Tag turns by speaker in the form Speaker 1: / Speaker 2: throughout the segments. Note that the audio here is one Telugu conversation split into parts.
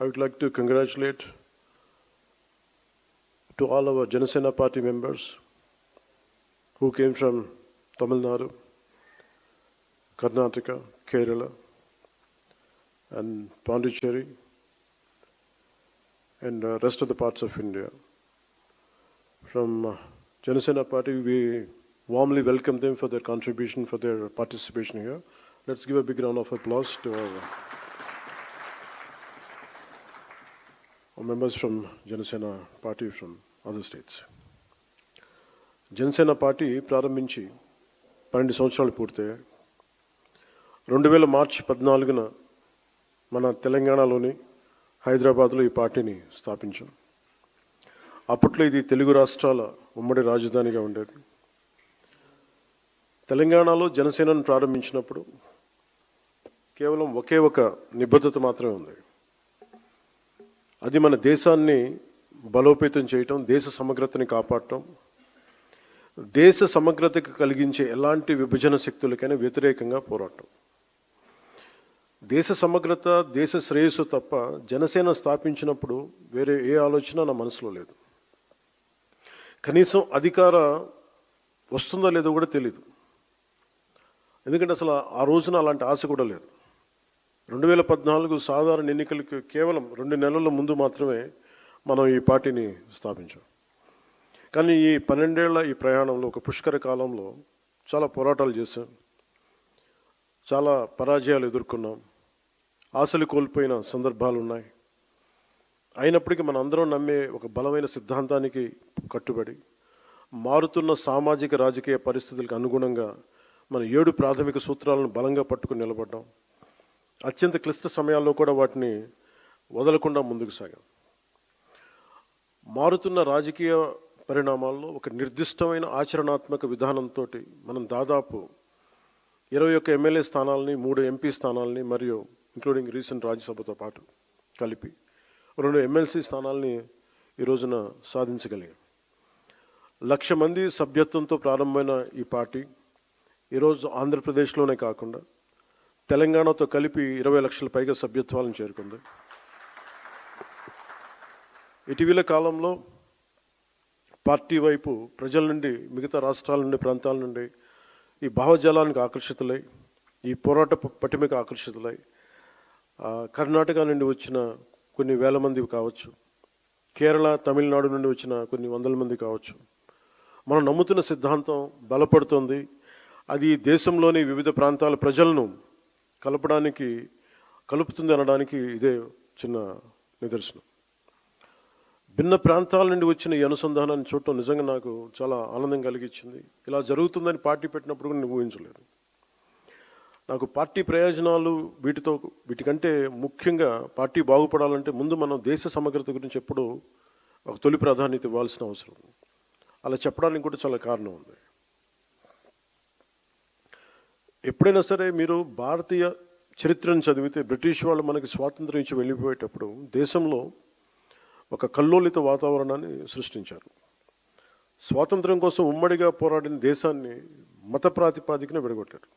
Speaker 1: I would like to congratulate to all our Janasena party members who came from Tamil Nadu, Karnataka, Kerala, and Pondicherry, and rest of the parts of India. From Janasena party, we warmly welcome them for their contribution, for their participation here. Let's give a big round of applause to our members from Janasena party from other states. Janasena party ప్రారంభించి 12 సంవత్సరాలు పూర్తయ్యాయి. 2000 మార్చి 14న మన తెలంగాణలోని హైదరాబాద్లో ఈ పార్టీని స్థాపించాం. అప్పట్లో ఇది తెలుగు రాష్ట్రాల ఉమ్మడి రాజధానిగా ఉండేది. తెలంగాణలో జనసేనను ప్రారంభించినప్పుడు కేవలం ఒకే ఒక నిబద్ధత మాత్రమే ఉంది. అది మన దేశాన్ని బలోపేతం చేయటం, దేశ సమగ్రతని కాపాడటం, దేశ సమగ్రతకు కలిగించే ఎలాంటి విభజన శక్తులకైనా వ్యతిరేకంగా పోరాటం. దేశ సమగ్రత, దేశ శ్రేయస్సు తప్ప జనసేన స్థాపించినప్పుడు వేరే ఏ ఆలోచన నా మనసులో లేదు. కనీసం అధికార వస్తుందో లేదో కూడా తెలీదు. ఎందుకంటే అసలు ఆ రోజున అలాంటి ఆశ కూడా లేదు. 2014 సాధారణ ఎన్నికలకు కేవలం 2 నెలల ముందు మాత్రమే మనం ఈ పార్టీని స్థాపించాం. కానీ ఈ 12 ఏళ్ల ఈ ప్రయాణంలో, ఒక పుష్కర కాలంలో చాలా పోరాటాలు చేశాం, చాలా పరాజయాలు ఎదుర్కొన్నాం, ఆశలు కోల్పోయిన సందర్భాలు ఉన్నాయి. అయినప్పటికీ మన అందరం నమ్మే ఒక బలమైన సిద్ధాంతానికి కట్టుబడి మారుతున్న సామాజిక రాజకీయ పరిస్థితులకు అనుగుణంగా మన 7 ప్రాథమిక సూత్రాలను బలంగా పట్టుకుని నిలబడ్డాం. అత్యంత క్లిష్ట సమయాల్లో కూడా వాటిని వదలకుండా ముందుకు సాగాం. మారుతున్న రాజకీయ పరిణామాల్లో ఒక నిర్దిష్టమైన ఆచరణాత్మక విధానంతో మనం దాదాపు 21 ఎమ్మెల్యే స్థానాలని, 3 ఎంపీ స్థానాలని, మరియు ఇంక్లూడింగ్ రీసెంట్ రాజ్యసభతో పాటు కలిపి 2 ఎమ్మెల్సీ స్థానాలని ఈ రోజున సాధించగలిగాం. 1,00,000 మంది సభ్యత్వంతో ప్రారంభమైన ఈ పార్టీ ఈరోజు ఆంధ్రప్రదేశ్లోనే కాకుండా తెలంగాణతో కలిపి 20 లక్షల పైగా సభ్యత్వాలను చేరుకుంది. ఇటీవల కాలంలో పార్టీ వైపు ప్రజల నుండి, మిగతా రాష్ట్రాల నుండి, ప్రాంతాల నుండి ఈ భావజాలానికి ఆకర్షితులై, ఈ పోరాట పటిమకు ఆకర్షితులై కర్ణాటక నుండి వచ్చిన కొన్ని వేల మంది కావచ్చు, కేరళ, తమిళనాడు నుండి వచ్చిన కొన్ని వందల మంది కావచ్చు. మనం నమ్ముతున్న సిద్ధాంతం బలపడుతుంది. అది దేశంలోని వివిధ ప్రాంతాల ప్రజలను కలుపుతుంది అనడానికి ఇదే చిన్న నిదర్శనం. భిన్న ప్రాంతాల నుండి వచ్చిన ఈ అనుసంధానాన్ని చూడటం నిజంగా నాకు చాలా ఆనందం కలిగించింది. ఇలా జరుగుతుందని పార్టీ పెట్టినప్పుడు కూడా నేను ఊహించలేదు. నాకు పార్టీ ప్రయోజనాలు వీటికంటే ముఖ్యంగా పార్టీ బాగుపడాలంటే ముందు మనం దేశ సమగ్రత గురించి ఎప్పుడూ ఒక తొలి ప్రాధాన్యత ఇవ్వాల్సిన అవసరం. అలా చెప్పడానికి కూడా చాలా కారణం ఉంది. ఎప్పుడైనా సరే మీరు భారతీయ చరిత్రను చదివితే, బ్రిటిష్ వాళ్ళు మనకి స్వాతంత్రం ఇచ్చి వెళ్ళిపోయేటప్పుడు దేశంలో ఒక కల్లోలిత వాతావరణాన్ని సృష్టించారు. స్వాతంత్రం కోసం ఉమ్మడిగా పోరాడిన దేశాన్ని మత ప్రాతిపాదికన విడగొట్టారు.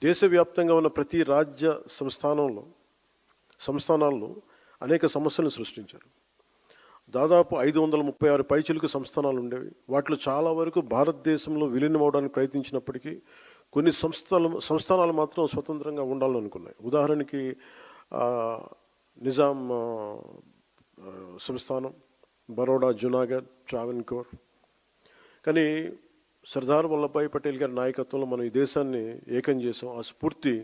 Speaker 1: దేశవ్యాప్తంగా ఉన్న ప్రతి రాజ్య సంస్థానాల్లో అనేక సమస్యలను సృష్టించారు. దాదాపు 536 పైచిలుకు సంస్థానాలు ఉండేవి. వాటిలో చాలా వరకు భారతదేశంలో విలీనం అవడానికి ప్రయత్నించినప్పటికీ కొన్ని సంస్థానాలు మాత్రం స్వతంత్రంగా ఉండాలని అనుకున్నాయి. ఉదాహరణకి నిజాం సంస్థానం, బరోడా, జునాగఢ్, ట్రావెన్కోర్. కానీ సర్దార్ వల్లభాయ్ పటేల్ గారి నాయకత్వంలో మనం ఈ దేశాన్ని ఏకం చేసాం. ఆ స్ఫూర్తి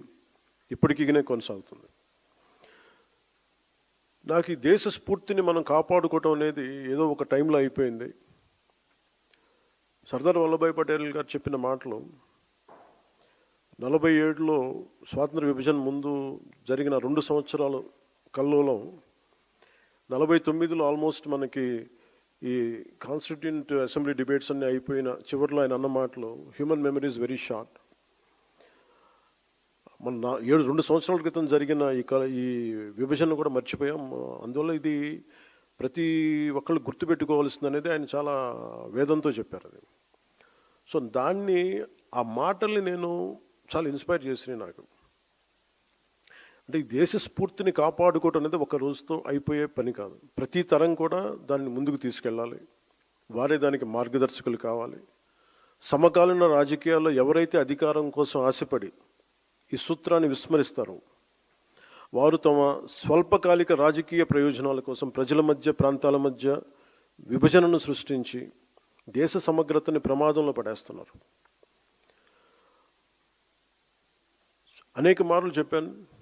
Speaker 1: ఇప్పటికీనే కొనసాగుతుంది. నాకు ఈ దేశ స్ఫూర్తిని మనం కాపాడుకోవటం అనేది ఏదో ఒక టైంలో అయిపోయింది. సర్దార్ వల్లభాయ్ పటేల్ గారు చెప్పిన మాటలు 47లో స్వాతంత్ర విభజన ముందు జరిగిన 2 సంవత్సరాల కల్లోలం 49లో ఆల్మోస్ట్ మనకి ఈ కాన్స్టిట్యూంట్ అసెంబ్లీ డిబేట్స్ అన్నీ అయిపోయిన చివరిలో ఆయన అన్న మాటలు, human memory is very short. మన 2 సంవత్సరాల క్రితం జరిగిన ఈ విభజన కూడా మర్చిపోయాం. అందువల్ల ఇది ప్రతి ఒక్కళ్ళు గుర్తుపెట్టుకోవాల్సింది అనేది ఆయన చాలా వేదంతో చెప్పారు. అది సో ఆ మాటల్ని నేను చాలా ఇన్స్పైర్ చేసినాయి నాకు. అంటే ఈ దేశ స్ఫూర్తిని కాపాడుకోవటం అనేది ఒక రోజుతో అయిపోయే పని కాదు. ప్రతి తరం కూడా దాన్ని ముందుకు తీసుకెళ్ళాలి. వారే దానికి మార్గదర్శకులు కావాలి. సమకాలీన రాజకీయాల్లో ఎవరైతే అధికారం కోసం ఆశపడి ఈ సూత్రాన్ని విస్మరిస్తారో వారు తమ స్వల్పకాలిక రాజకీయ ప్రయోజనాల కోసం ప్రజల మధ్య, ప్రాంతాల మధ్య విభజనను సృష్టించి దేశ సమగ్రతని ప్రమాదంలో పడేస్తున్నారు. అనేక మార్లు చెప్పాను.